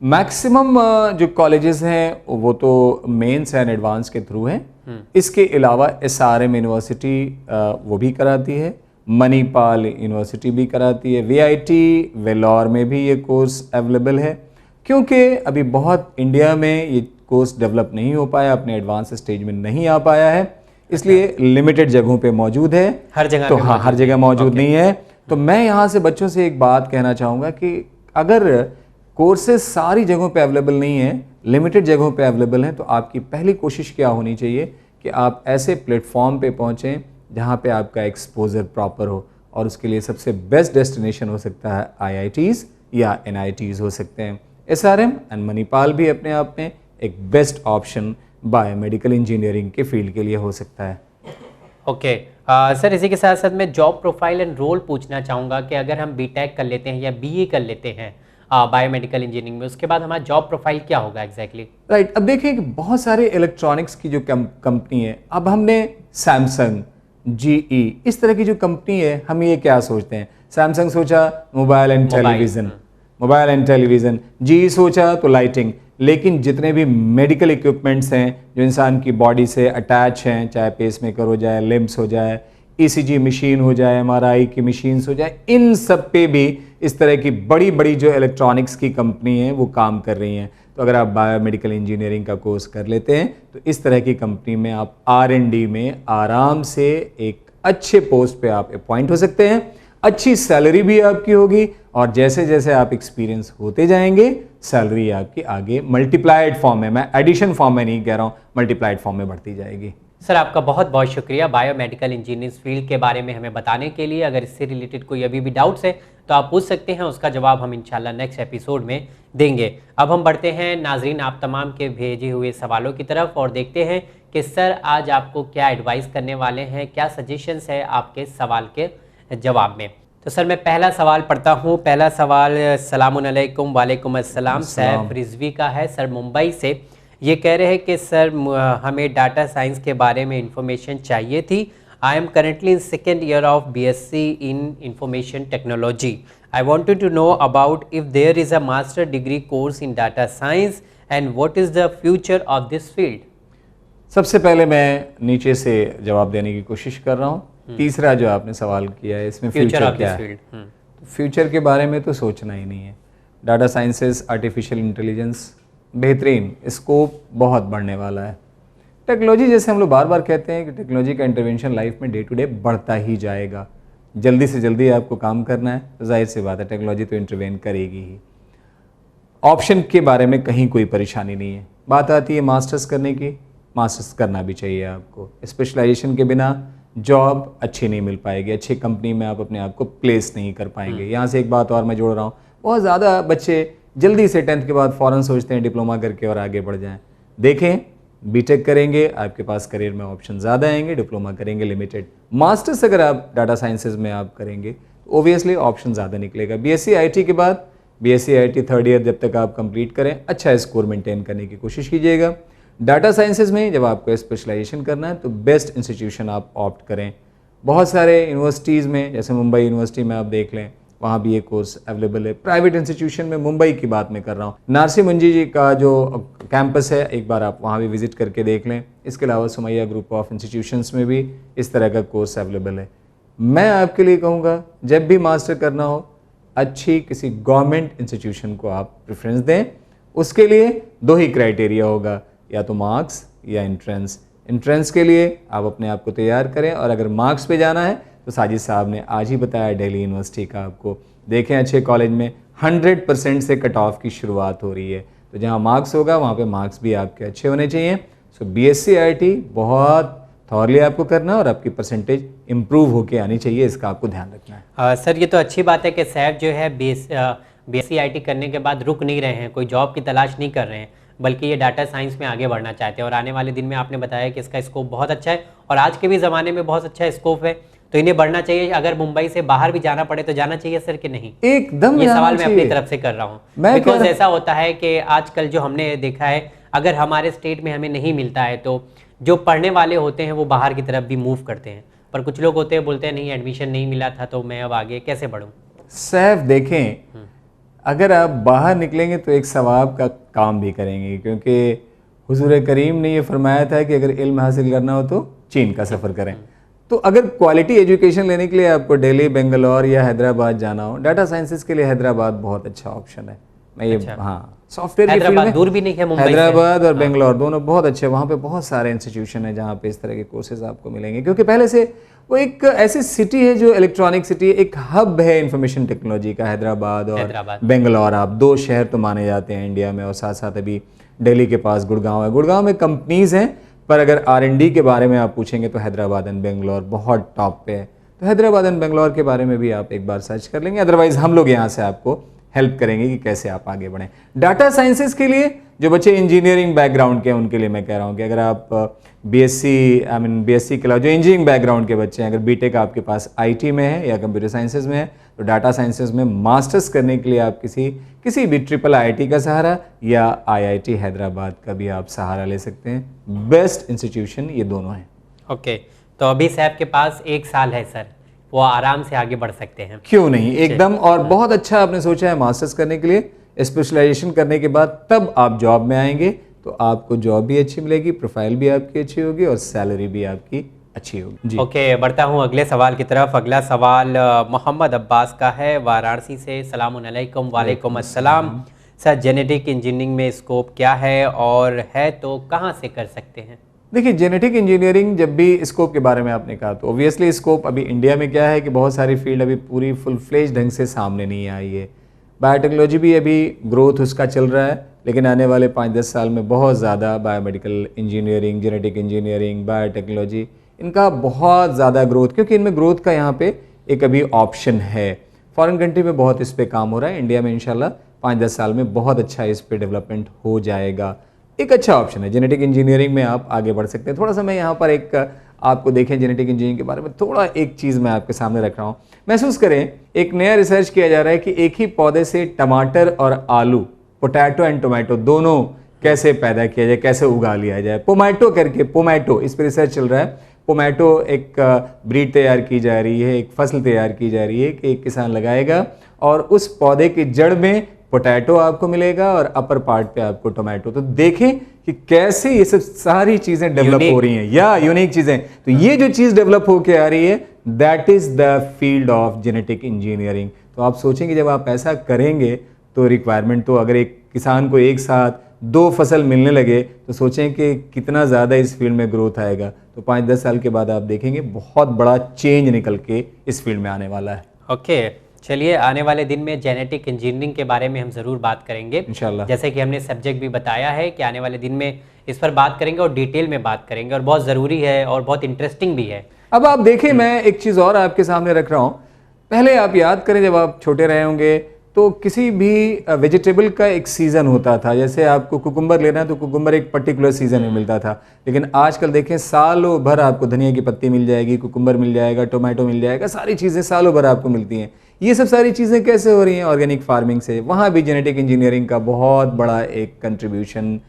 मैक्सिमम जो कॉलेजेस हैं वो तो मेंस एंड एडवांस के थ्रू हैं। इसके अलावा SRM यूनिवर्सिटी वो भी कराती है, मणिपाल यूनिवर्सिटी भी कराती है, VIT वेलोर में भी ये कोर्स अवेलेबल है। क्योंकि अभी बहुत इंडिया में ये कोर्स डेवलप नहीं हो पाया, अपने एडवांस स्टेज में नहीं आ पाया है, इसलिए लिमिटेड जगहों पे मौजूद है, हर जगह तो हाँ, हर जगह मौजूद नहीं है। तो मैं यहाँ से बच्चों से एक बात कहना चाहूँगा कि अगर कोर्सेज सारी जगहों पे अवेलेबल नहीं है, लिमिटेड जगहों पे अवेलेबल हैं, तो आपकी पहली कोशिश क्या होनी चाहिए कि आप ऐसे प्लेटफॉर्म पे पहुँचें जहाँ पे आपका एक्सपोजर प्रॉपर हो, और उसके लिए सबसे बेस्ट डेस्टिनेशन हो सकता है IITs या NITs हो सकते हैं। SRM एंड मणिपाल भी अपने आप में एक बेस्ट ऑप्शन बायोमेडिकल इंजीनियरिंग के फील्ड के लिए हो सकता है। ओके सर, इसी के साथ साथ मैं जॉब प्रोफाइल एंड रोल पूछना चाहूँगा कि अगर हम BTech कर लेते हैं या BE कर लेते हैं बायोमेडिकल इंजीनियरिंग में, उसके बाद हमारा जॉब प्रोफाइल क्या होगा एग्जैक्टली? राइट, अब देखिए कि बहुत सारे इलेक्ट्रॉनिक्स की जो कंपनी है, अब हमने सैमसंग, GE इस तरह की जो कंपनी है, हम ये क्या सोचते हैं, सैमसंग सोचा मोबाइल एंड टेलीविज़न, GE सोचा तो लाइटिंग, लेकिन जितने भी मेडिकल इक्विपमेंट्स हैं जो इंसान की बॉडी से अटैच हैं, चाहे पेसमेकर हो जाए, लिम्स हो जाए, ECG मशीन हो जाए, MRI की मशीन्स हो जाए, इन सब पे भी इस तरह की बड़ी बड़ी जो इलेक्ट्रॉनिक्स की कंपनी हैं वो काम कर रही हैं। तो अगर आप बायोमेडिकल इंजीनियरिंग का कोर्स कर लेते हैं तो इस तरह की कंपनी में आप R&D में आराम से एक अच्छे पोस्ट पे आप अपॉइंट हो सकते हैं, अच्छी सैलरी भी आपकी होगी, और जैसे जैसे आप एक्सपीरियंस होते जाएंगे सैलरी आपकी आगे मल्टीप्लाइड फॉर्म में, मैं एडिशन फॉर्म में नहीं कह रहा हूँ, मल्टीप्लाइड फॉर्म में बढ़ती जाएगी। सर, आपका बहुत बहुत शुक्रिया बायोमेडिकल इंजीनियरिंग फील्ड के बारे में हमें बताने के लिए। अगर इससे रिलेटेड कोई अभी भी डाउट्स है तो आप पूछ सकते हैं, उसका जवाब हम इंशाल्लाह नेक्स्ट एपिसोड में देंगे। अब हम बढ़ते हैं नाजरीन आप तमाम के भेजे हुए सवालों की तरफ और देखते हैं कि सर आज आपको क्या एडवाइस करने वाले हैं, क्या सजेशंस है आपके सवाल के जवाब में। तो सर मैं पहला सवाल पढ़ता हूँ। पहला सवाल अस्सलामुअलैकुम, वालेकुम अस्सलाम, सैफ रिजवी का है सर मुंबई से। ये कह रहे हैं कि सर हमें डाटा साइंस के बारे में इंफॉर्मेशन चाहिए थी। I am currently in second year of BSc in information technology. I wanted to know about if there is a master degree course in data science and what is the future of this field. सबसे पहले मैं नीचे से जवाब देने की कोशिश कर रहा हूँ। तीसरा जो आपने सवाल किया है इसमें फ्यूचर क्या है, तो फ्यूचर के बारे में तो सोचना ही नहीं है। डाटा साइंसेस, आर्टिफिशियल इंटेलिजेंस बेहतरीन, स्कोप बहुत बढ़ने वाला है। टेक्नोलॉजी, जैसे हम लोग बार बार कहते हैं कि टेक्नोलॉजी का इंटरवेंशन लाइफ में डे टू डे बढ़ता ही जाएगा। जल्दी से जल्दी आपको काम करना है तो जाहिर सी बात है टेक्नोलॉजी तो इंटरवेन करेगी ही। ऑप्शन के बारे में कहीं कोई परेशानी नहीं है। बात आती है मास्टर्स करने की, मास्टर्स करना भी चाहिए आपको। स्पेशलाइजेशन के बिना जॉब अच्छी नहीं मिल पाएगी, अच्छी कंपनी में आप अपने आप को प्लेस नहीं कर पाएंगे। यहाँ से एक बात और मैं जोड़ रहा हूँ, बहुत ज़्यादा बच्चे जल्दी से 10th के बाद फ़ौरन सोचते हैं डिप्लोमा करके और आगे बढ़ जाएं। देखें, BTech करेंगे आपके पास करियर में ऑप्शन ज़्यादा आएंगे, डिप्लोमा करेंगे लिमिटेड। मास्टर्स अगर आप डाटा साइंसेज में आप करेंगे तो ओबियसली ऑप्शन ज़्यादा निकलेगा। BSc IT के बाद BSc IT थर्ड ईयर जब तक आप कंप्लीट करें, अच्छा स्कोर मेंटेन करने की कोशिश कीजिएगा। डाटा साइंसेज में जब आपको स्पेशलाइजेशन करना है तो बेस्ट इंस्टीट्यूशन आप ऑप्ट करें। बहुत सारे यूनिवर्सिटीज़ में, जैसे मुंबई यूनिवर्सिटी में आप देख लें, वहाँ भी ये कोर्स अवेलेबल है। प्राइवेट इंस्टीट्यूशन में मुंबई की बात मैं कर रहा हूँ, नारसी मुंजी जी का जो कैंपस है, एक बार आप वहाँ भी विजिट करके देख लें। इसके अलावा सुमैया ग्रुप ऑफ इंस्टीट्यूशंस में भी इस तरह का कोर्स अवेलेबल है। मैं आपके लिए कहूँगा, जब भी मास्टर करना हो, अच्छी किसी गवर्नमेंट इंस्टीट्यूशन को आप प्रेफरेंस दें। उसके लिए दो ही क्राइटेरिया होगा, या तो मार्क्स या एंट्रेंस। एंट्रेंस के लिए आप अपने आप को तैयार करें, और अगर मार्क्स पे जाना है तो साजिद साहब ने आज ही बताया दिल्ली यूनिवर्सिटी का आपको। देखें अच्छे कॉलेज में 100% से कट ऑफ की शुरुआत हो रही है, तो जहाँ मार्क्स होगा वहाँ पे मार्क्स भी आपके अच्छे होने चाहिए। सो BSc IIT बहुत थॉरली आपको करना है, और आपकी परसेंटेज इंप्रूव होके आनी चाहिए, इसका आपको ध्यान रखना है। सर ये तो अच्छी बात है कि सैफ जो है BSc IIT करने के बाद रुक नहीं रहे हैं, कोई जॉब की तलाश नहीं कर रहे हैं, बल्कि ये डाटा साइंस में आगे बढ़ना चाहते हैं। और आने वाले दिन में आपने बताया कि इसका स्कोप बहुत अच्छा है, और आज के भी ज़माने में बहुत अच्छा स्कोप है, तो इन्हें बढ़ना चाहिए। अगर मुंबई से बाहर भी जाना पड़े तो जाना चाहिए सर कि नहीं? एकदम, ये सवाल मैं अपनी तरफ से कर रहा हूँ, बिकॉज ऐसा होता है कि आजकल जो हमने देखा है, अगर हमारे स्टेट में हमें नहीं मिलता है तो जो पढ़ने वाले होते हैं वो बाहर की तरफ भी मूव करते हैं, पर कुछ लोग होते हैं बोलते हैं नहीं एडमिशन नहीं मिला था तो मैं अब आगे कैसे बढ़ूँ। सैफ देखें, अगर आप बाहर निकलेंगे तो एक सवाब का काम भी करेंगे, क्योंकि हुजूर करीम ने ये फरमाया था कि अगर इल्म हासिल करना हो तो चीन का सफ़र करें। तो अगर क्वालिटी एजुकेशन लेने के लिए आपको दिल्ली, बेंगलोर या हैदराबाद जाना हो, डाटा साइंसेज के लिए हैदराबाद बहुत अच्छा ऑप्शन है। मैं ये हाँ, सॉफ्टवेयर की फील्ड में दूर भी नहीं है मुंबई हैदराबाद और बेंगलोर दोनों बहुत अच्छे, वहाँ पे बहुत सारे इंस्टीट्यूशन है जहाँ पे इस तरह के कोर्सेज आपको मिलेंगे, क्योंकि पहले से वो एक ऐसी सिटी है जो इलेक्ट्रॉनिक सिटी है, एक हब है इंफॉर्मेशन टेक्नोलॉजी का। हैदराबाद और बेंगलोर आप दो शहर तो माने जाते हैं इंडिया में, और साथ साथ अभी दिल्ली के पास गुड़गांव है। गुड़गांव में कंपनीज हैं, पर अगर R&D के बारे में आप पूछेंगे तो हैदराबाद एंड बेंगलोर बहुत टॉप पे है। तो हैदराबाद एंड बेंगलोर के बारे में भी आप एक बार सर्च कर लेंगे, अदरवाइज हम लोग यहाँ से आपको हेल्प करेंगे कि कैसे आप आगे बढ़ें। डाटा साइंसेस के लिए जो बच्चे इंजीनियरिंग बैकग्राउंड के हैं उनके लिए मैं कह रहा हूँ कि अगर आप BSc के अलावा जो इंजीनियरिंग बैकग्राउंड के बच्चे हैं, अगर बीटेक आपके पास IT में है या कंप्यूटर साइंसेज में है, तो डाटा साइंसेज में मास्टर्स करने के लिए आप किसी भी IIIT का सहारा या IIT हैदराबाद का भी आप सहारा ले सकते हैं। बेस्ट इंस्टीट्यूशन ये दोनों हैं। ओके, तो अभी सैफ के पास 1 साल है सर, वो आराम से आगे बढ़ सकते हैं, क्यों नहीं, एकदम। और बहुत अच्छा आपने सोचा है मास्टर्स करने के लिए, स्पेशलाइजेशन करने के बाद तब आप जॉब में आएंगे तो आपको जॉब भी अच्छी मिलेगी, प्रोफाइल भी आपकी अच्छी होगी और सैलरी भी आपकी अच्छी होगी जी। ओके, बढ़ता हूँ अगले सवाल की तरफ। अगला सवाल मोहम्मद अब्बास का है, वाराणसी से। सलामुन अलैकुम। वालेकुम अस्सलाम। सर जेनेटिक इंजीनियरिंग में स्कोप क्या है, और है तो कहाँ से कर सकते हैं? देखिए, जेनेटिक इंजीनियरिंग जब भी स्कोप के बारे में आपने कहा तो ऑब्वियसली स्कोप अभी इंडिया में क्या है कि बहुत सारी फील्ड अभी पूरी फुल फ्लेज ढंग से सामने नहीं आई है। बायोटेक्नोलॉजी भी अभी ग्रोथ उसका चल रहा है, लेकिन आने वाले 5-10 साल में बहुत ज़्यादा biomedical engineering, genetic engineering, biotechnology, इनका बहुत ज़्यादा ग्रोथ, क्योंकि इनमें ग्रोथ का यहाँ पे एक अभी ऑप्शन है। फॉरेन कंट्री में बहुत इस पर काम हो रहा है, इंडिया में इंशाल्लाह 5-10 साल में बहुत अच्छा इस पर डेवलपमेंट हो जाएगा। एक अच्छा ऑप्शन है, जेनेटिक इंजीनियरिंग में आप आगे बढ़ सकते हैं। थोड़ा सा मैं यहाँ पर एक आपको देखें जेनेटिक इंजीनियरिंग के बारे में थोड़ा एक चीज़ मैं आपके सामने रख रहा हूँ। महसूस करें, एक नया रिसर्च किया जा रहा है कि एक ही पौधे से टमाटर और आलू, पोटैटो एंड टोमेटो दोनों कैसे पैदा किया जाए, कैसे उगा लिया जाए। पोमैटो इस पर रिसर्च चल रहा है। पोमैटो एक ब्रीड तैयार की जा रही है, एक फसल तैयार की जा रही है कि एक किसान लगाएगा और उस पौधे की जड़ में पोटैटो आपको मिलेगा और अपर पार्ट पे आपको टोमेटो। तो देखें कि कैसे ये सब सारी चीजें डेवलप हो रही हैं, या यूनिक चीजें। तो ये जो चीज डेवलप होके आ रही है, that is the field of genetic engineering. तो आप सोचेंगे जब आप ऐसा करेंगे तो रिक्वायरमेंट, तो अगर एक किसान को एक साथ 2 फसल मिलने लगे तो सोचें कि कितना ज़्यादा इस फील्ड में ग्रोथ आएगा। तो 5-10 साल के बाद आप देखेंगे बहुत बड़ा चेंज निकल के इस फील्ड में आने वाला है। ओके, चलिए आने वाले दिन में जेनेटिक इंजीनियरिंग के बारे में हम ज़रूर बात करेंगे इंशाल्लाह। जैसे कि हमने सब्जेक्ट भी बताया है कि आने वाले दिन में इस पर बात करेंगे और डिटेल में बात करेंगे, और बहुत ज़रूरी है और बहुत इंटरेस्टिंग भी है। अब आप देखें, मैं एक चीज़ और आपके सामने रख रहा हूँ। पहले आप याद करें, जब आप छोटे रहे होंगे तो किसी भी वेजिटेबल का एक सीज़न होता था। जैसे आपको कुकुम्बर लेना है तो कुकुम्बर एक पर्टिकुलर सीज़न में मिलता था, लेकिन आजकल देखें सालों भर आपको धनिया की पत्ती मिल जाएगी, कुकुम्बर मिल जाएगा, टोमेटो मिल जाएगा, सारी चीज़ें सालों भर आपको मिलती हैं। ये सब सारी चीज़ें कैसे हो रही हैं? ऑर्गेनिक फार्मिंग से। वहाँ भी जेनेटिक इंजीनियरिंग का बहुत बड़ा एक कंट्रीब्यूशन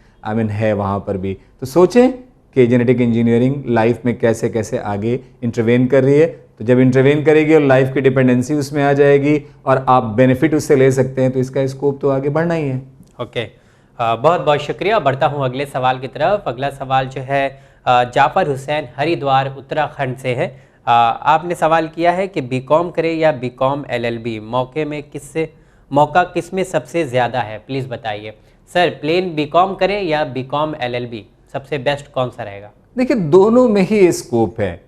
है वहाँ पर भी। तो सोचें कि जेनेटिक इंजीनियरिंग लाइफ में कैसे कैसे आगे इंटरवेन कर रही है। तो जब इंटरवेन करेगी और लाइफ की डिपेंडेंसी उसमें आ जाएगी और आप बेनिफिट उससे ले सकते हैं, तो इसका स्कोप तो आगे बढ़ना ही है। ओके, बहुत बहुत शुक्रिया। बढ़ता हूँ अगले सवाल की तरफ। अगला सवाल जो है जाफर हुसैन हरिद्वार उत्तराखंड से है। आपने सवाल किया है कि बीकॉम करें या बीकॉम एलएलबी, मौका किस में सबसे ज़्यादा है, प्लीज़ बताइए। सर, प्लेन बीकॉम करें या बीकॉम एलएलबी, सबसे बेस्ट कौन सा रहेगा? देखिए, दोनों में ही स्कोप है।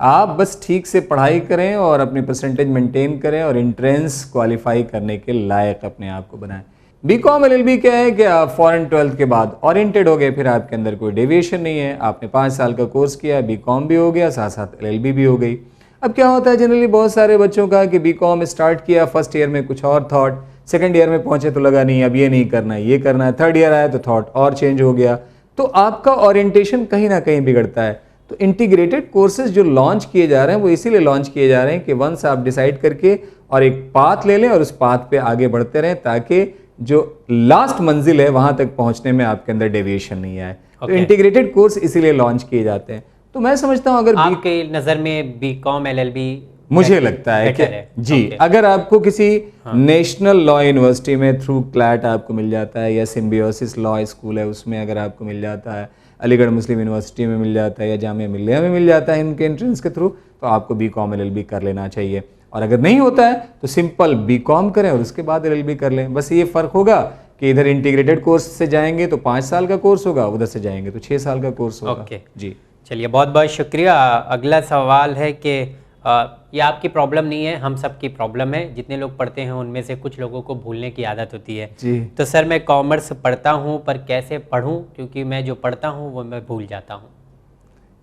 आप बस ठीक से पढ़ाई करें और अपनी परसेंटेज मेंटेन करें और एंट्रेंस क्वालिफाई करने के लायक अपने आप को बनाएं। बीकॉम एलएलबी क्या है कि आप फॉरेन 12th के बाद ओरिएंटेड हो गए, फिर आपके अंदर कोई डेविएशन नहीं है, आपने 5 साल का कोर्स किया, बीकॉम भी हो गया, साथ साथ एलएलबी भी हो गई। अब क्या होता है जनरली बहुत सारे बच्चों का कि बीकॉम स्टार्ट किया, फर्स्ट ईयर में कुछ और थॉट, सेकंड ईयर में पहुंचे तो लगा नहीं अब ये नहीं करना है, ये करना है, थर्ड ईयर आया तो थॉट और चेंज हो गया, तो आपका ओरिएंटेशन कहीं ना कहीं बिगड़ता है। तो इंटीग्रेटेड कोर्सेज जो लॉन्च किए जा रहे हैं वो इसीलिए लॉन्च किए जा रहे हैं कि वंस आप डिसाइड करके और एक पाथ ले लें और उस पाथ पे आगे बढ़ते रहें, ताकि जो लास्ट मंजिल है वहां तक पहुंचने में आपके अंदर डेविएशन नहीं आए। तो इंटीग्रेटेड कोर्स इसीलिए लॉन्च किए जाते हैं। तो मैं समझता हूं अगर आपके नज़र में बीकॉम एलएलबी मुझे लगता है कि जी, अगर आपको किसी नेशनल लॉ यूनिवर्सिटी में थ्रू क्लैट आपको मिल जाता है, या सिम्बियोसिस लॉ स्कूल है उसमें अगर आपको मिल जाता है, अलीगढ़ मुस्लिम यूनिवर्सिटी में मिल जाता है, या जामिया मिल्लिया में मिल जाता है इनके एंट्रेंस के थ्रू, तो आपको बीकॉम एलएलबी कर लेना चाहिए। और अगर नहीं होता है तो सिंपल बीकॉम करें और उसके बाद एलएलबी कर लें। बस ये फ़र्क होगा कि इधर इंटीग्रेटेड कोर्स से जाएंगे तो 5 साल का कोर्स होगा, उधर से जाएंगे तो 6 साल का कोर्स होगा। ओके जी, चलिए, बहुत बहुत शुक्रिया। अगला सवाल है कि ये आपकी प्रॉब्लम नहीं है, हम सब की प्रॉब्लम है। जितने लोग पढ़ते हैं उनमें से कुछ लोगों को भूलने की आदत होती है जी। तो सर, मैं कॉमर्स पढ़ता हूँ पर कैसे पढ़ूँ, क्योंकि मैं जो पढ़ता हूँ वो मैं भूल जाता हूँ।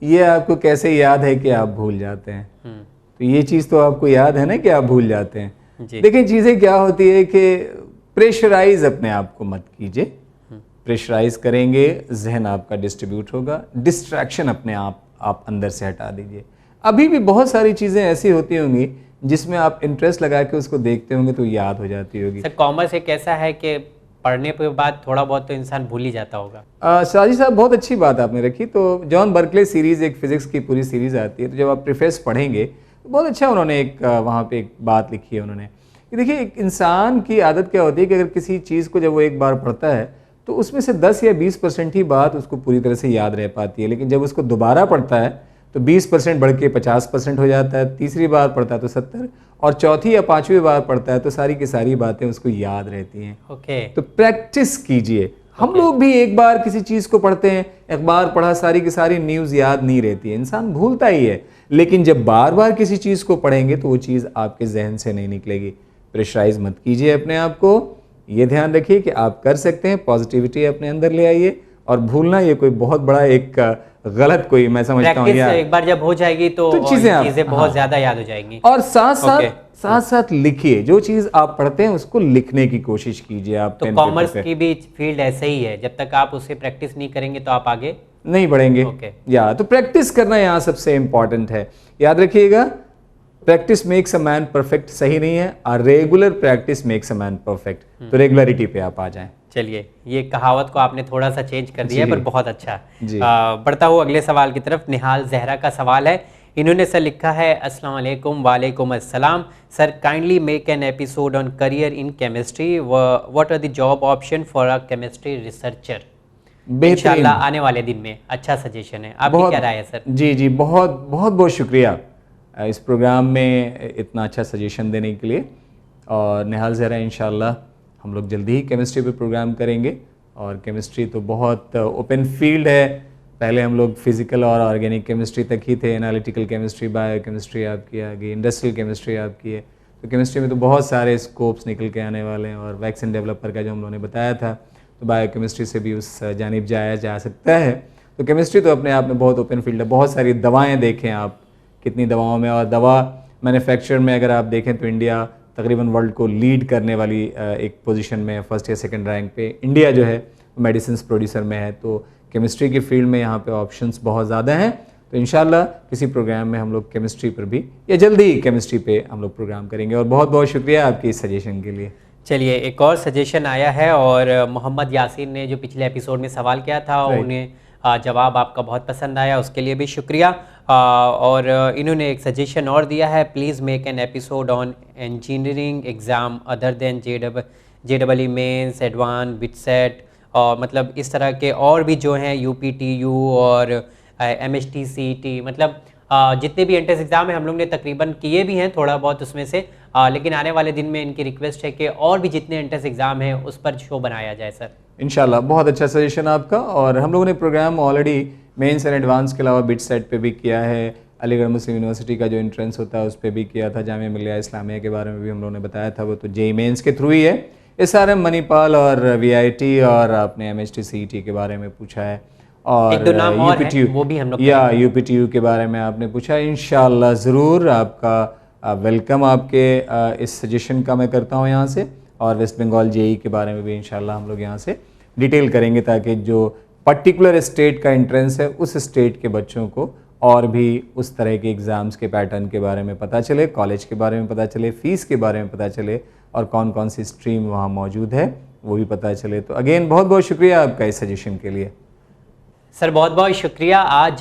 ये आपको कैसे याद है कि आप भूल जाते हैं? तो ये चीज़ तो आपको याद है ना कि आप भूल जाते हैं। देखिए, चीज़ें क्या होती है कि प्रेशराइज अपने आप को मत कीजिए। प्रेशराइज करेंगे जहन आपका डिस्ट्रीब्यूट होगा, डिस्ट्रैक्शन अपने आप अंदर से हटा दीजिए। अभी भी बहुत सारी चीज़ें ऐसी होती होंगी जिसमें आप इंटरेस्ट लगा के उसको देखते होंगे तो याद हो जाती होगी। सर, कॉमर्स एक ऐसा है कि पढ़ने के बाद थोड़ा बहुत तो इंसान भूल ही जाता होगा। साजिद साहब, बहुत अच्छी बात आपने रखी। तो जॉन बर्कले सीरीज़, एक फिजिक्स की पूरी सीरीज़ आती है, तो जब आप प्रीफेस पढ़ेंगे तो बहुत अच्छा उन्होंने एक वहाँ पे एक बात लिखी है उन्होंने कि देखिए, एक इंसान की आदत क्या होती है कि अगर किसी चीज़ को जब वो एक बार पढ़ता है तो उसमें से 10 या 20% ही बात उसको पूरी तरह से याद रह पाती है, लेकिन जब उसको दोबारा पढ़ता है तो 20% बढ़ के 50% हो जाता है, तीसरी बार पढ़ता है तो 70, और चौथी या 5वीं बार पढ़ता है तो सारी की सारी बातें उसको याद रहती हैं। ओके, तो प्रैक्टिस कीजिए। हम लोग भी एक बार किसी चीज़ को पढ़ते हैं, एक बार पढ़ा सारी की सारी न्यूज़ याद नहीं रहती है, इंसान भूलता ही है, लेकिन जब बार बार किसी चीज़ को पढ़ेंगे तो वो चीज़ आपके जहन से नहीं निकलेगी। प्रेशराइज मत कीजिए अपने आप को, ये ध्यान रखिए कि आप कर सकते हैं, पॉजिटिविटी अपने अंदर ले आइए, और भूलना ये कोई बहुत बड़ा एक गलत कोई, मैं समझता हूँ, एक बार जब हो जाएगी तो चीजें बहुत ज्यादा याद हो जाएंगी। और साथ साथ लिखिए, जो चीज आप पढ़ते हैं उसको लिखने की कोशिश कीजिए आप। तो कॉमर्स की भी फील्ड ऐसे ही है, जब तक आप उससे प्रैक्टिस नहीं करेंगे तो आप आगे नहीं बढ़ेंगे। या तो प्रैक्टिस करना यहाँ सबसे इंपॉर्टेंट है, याद रखिएगा। Practice makes a man perfect सही नहीं है, और regular practice makes a man perfect. तो रेगुलरिटी पे आप आ जाएं। चलिए, ये कहावत को आपने थोड़ा सा चेंज कर दिया है, पर बहुत अच्छा। बढ़ता हूँ अगले सवाल की तरफ। निहाल जहरा का सवाल है, इन्होंने सर लिखा है, अस्सलाम वालेकुम। वालेकुम अस्सलाम। Sir, kindly make an episode on career in chemistry, what are the job option for a chemistry researcher. इंशाल्लाह आने वाले दिन में। अच्छा सजेशन है, आपकी क्या राय है सर? जी जी, बहुत बहुत बहुत शुक्रिया इस प्रोग्राम में इतना अच्छा सजेशन देने के लिए। और निहाल जहरा, इंशाल्लाह हम लोग जल्दी ही केमिस्ट्री पे प्रोग्राम करेंगे। और केमिस्ट्री तो बहुत ओपन फील्ड है, पहले हम लोग फिजिकल और ऑर्गेनिक केमिस्ट्री तक ही थे, एनालिटिकल केमिस्ट्री, बायो केमिस्ट्री आपकी आ गई, इंडस्ट्रियल केमिस्ट्री आपकी है। तो केमिस्ट्री में तो बहुत सारे स्कोप्स निकल के आने वाले हैं, और वैक्सीन डेवलपर का जो हम लोगों ने बताया था, तो बायो केमिस्ट्री से भी उस जानिब जाया जा सकता है। तो केमिस्ट्री तो अपने आप में बहुत ओपन फील्ड है। बहुत सारी दवाएँ देखें आप, कितनी दवाओं में, और दवा मैन्युफैक्चर में अगर आप देखें तो इंडिया तकरीबन वर्ल्ड को लीड करने वाली एक पोजीशन में, फर्स्ट या सेकंड रैंक पे इंडिया जो है मेडिसिन प्रोड्यूसर में है। तो केमिस्ट्री की फील्ड में यहाँ पे ऑप्शंस बहुत ज़्यादा हैं। तो इंशाल्लाह किसी प्रोग्राम में हम लोग केमिस्ट्री पर भी, या जल्दी ही केमिस्ट्री पे हम लोग प्रोग्राम करेंगे। और बहुत बहुत शुक्रिया आपके इस सजेशन के लिए। चलिए, एक और सजेशन आया है, और मोहम्मद यासीन ने जो पिछले एपिसोड में सवाल किया था, उन्हें जवाब आपका बहुत पसंद आया, उसके लिए भी शुक्रिया। और इन्होंने एक सजेशन और दिया है, please make an episode on engineering exam other than JEE mains, advance, BITSAT, और मतलब इस तरह के और भी जो हैं UPTU और MHTCT, मतलब जितने भी एंट्रेंस एग्ज़ाम हैं हम लोग ने तकरीबन किए भी हैं थोड़ा बहुत उसमें से, लेकिन आने वाले दिन में इनकी रिक्वेस्ट है कि और भी जितने एंट्रेंस एग्ज़ाम हैं उस पर शो बनाया जाए सर। इंशाल्लाह, बहुत अच्छा सजेशन आपका। और हम लोगों ने program already mains and advance के अलावा बिट सेट पे भी किया है, अलीगढ़ मुस्लिम यूनिवर्सिटी का जो एंट्रेंस होता है उस पर भी किया था, जामिया मिलिया इस्लामिया के बारे में भी हम लोगों ने बताया था, वो तो JEE मेंस के थ्रू ही है। SRM, मणिपाल और VIT और आपने MHTCT के बारे में पूछा है, और एक दो नाम और हैं, UPTU, वो भी हम लोग या UPTU के बारे में आपने पूछा। इंशाल्लाह ज़रूर आपका वेलकम आपके इस सजेशन का मैं करता हूँ यहाँ से। और वेस्ट बंगाल JEE के बारे में भी इंशाल्लाह हम लोग यहाँ से डिटेल करेंगे, ताकि जो पर्टिकुलर स्टेट का एंट्रेंस है उस स्टेट के बच्चों को और भी उस तरह के एग्ज़ाम्स के पैटर्न के बारे में पता चले, कॉलेज के बारे में पता चले, फ़ीस के बारे में पता चले, और कौन कौन सी स्ट्रीम वहाँ मौजूद है वो भी पता चले। तो अगेन बहुत बहुत शुक्रिया आपका इस सजेशन के लिए सर, बहुत बहुत शुक्रिया। आज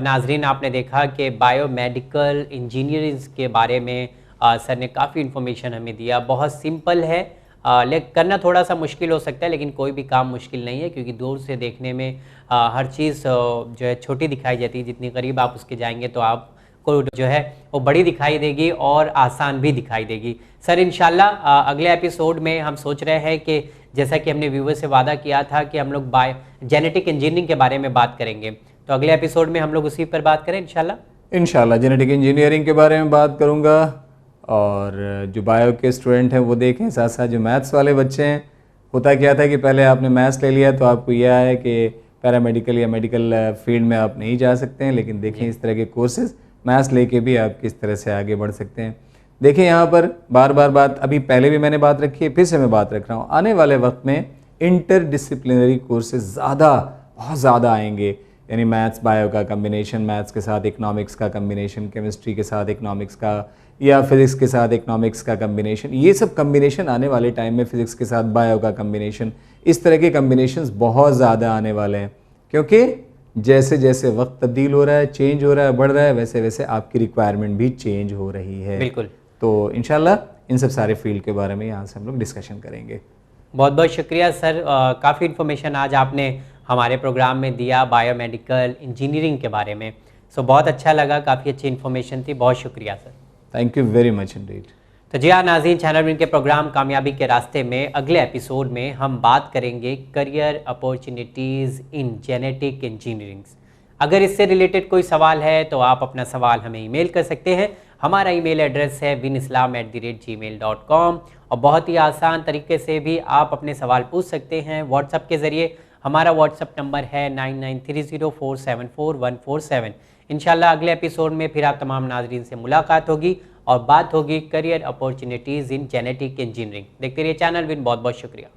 नाजरीन आपने देखा कि बायोमेडिकल इंजीनियरिंग के बारे में सर ने काफ़ी इन्फॉर्मेशन हमें दिया। बहुत सिंपल है, लेकिन करना थोड़ा सा मुश्किल हो सकता है, लेकिन कोई भी काम मुश्किल नहीं है, क्योंकि दूर से देखने में हर चीज़ जो है छोटी दिखाई जाती है, जितनी करीब आप उसके जाएंगे तो आपको जो है वो बड़ी दिखाई देगी और आसान भी दिखाई देगी। सर इंशाल्लाह अगले एपिसोड में हम सोच रहे हैं कि जैसा कि हमने व्यूवर से वादा किया था कि हम लोग जेनेटिक इंजीनियरिंग के बारे में बात करेंगे, तो अगले एपिसोड में हम लोग उसी पर बात करें इंशाल्लाह जेनेटिक इंजीनियरिंग के बारे में बात करूँगा। और जो बायो के स्टूडेंट हैं वो देखें, साथ साथ जो मैथ्स वाले बच्चे हैं, होता क्या था कि पहले आपने मैथ्स ले लिया तो आपको यह है कि पैरामेडिकल या मेडिकल फील्ड में आप नहीं जा सकते हैं, लेकिन देखें इस तरह के कोर्सेज मैथ्स लेके भी आप किस तरह से आगे बढ़ सकते हैं। देखिए यहाँ पर बार बार बात, अभी पहले भी मैंने बात रखी है, फिर से मैं बात रख रहा हूँ, आने वाले वक्त में इंटरडिसिप्लिनरी कोर्सेज बहुत ज़्यादा आएंगे, यानी मैथ्स बायो का कम्बिनेशन, मैथ्स के साथ इकोनॉमिक्स का कम्बिनेशन, केमिस्ट्री के साथ इकोनॉमिक्स का, या फिज़िक्स के साथ इकोनॉमिक्स का कम्बिनेशन, ये सब कम्बिनेशन आने वाले टाइम में, फिज़िक्स के साथ बायो का कम्बिनेशन, इस तरह के कम्बिनेशंस बहुत ज़्यादा आने वाले हैं, क्योंकि जैसे जैसे वक्त तब्दील हो रहा है, चेंज हो रहा है, बढ़ रहा है, वैसे वैसे आपकी रिक्वायरमेंट भी चेंज हो रही है। बिल्कुल। तो इंशाल्लाह इन सब सारे फील्ड के बारे में यहाँ से हम लोग डिस्कशन करेंगे। बहुत बहुत शुक्रिया सर, काफ़ी इन्फॉर्मेशन आज आपने हमारे प्रोग्राम में दिया बायोमेडिकल इंजीनियरिंग के बारे में। सो बहुत अच्छा लगा, काफ़ी अच्छी इन्फॉर्मेशन थी, बहुत शुक्रिया sir. Thank you very much Indeed. तो जी हाँ नाज़रीन, चैनल विन के प्रोग्राम कामयाबी के रास्ते में अगले एपिसोड में हम बात करेंगे career opportunities in genetic engineering. अगर इससे रिलेटेड कोई सवाल है तो आप अपना सवाल हमें ईमेल कर सकते हैं। हमारा ईमेल एड्रेस है winislam@gmail.com, और बहुत ही आसान तरीके से भी आप अपने सवाल पूछ सकते हैं व्हाट्सएप के ज़रिए। हमारा व्हाट्सएप नंबर है 9930474147। इंशाल्लाह अगले एपिसोड में फिर आप तमाम नाजरीन से मुलाकात होगी और बात होगी career opportunities in genetic engineering. देखते रहिए चैनल विन। बहुत बहुत शुक्रिया।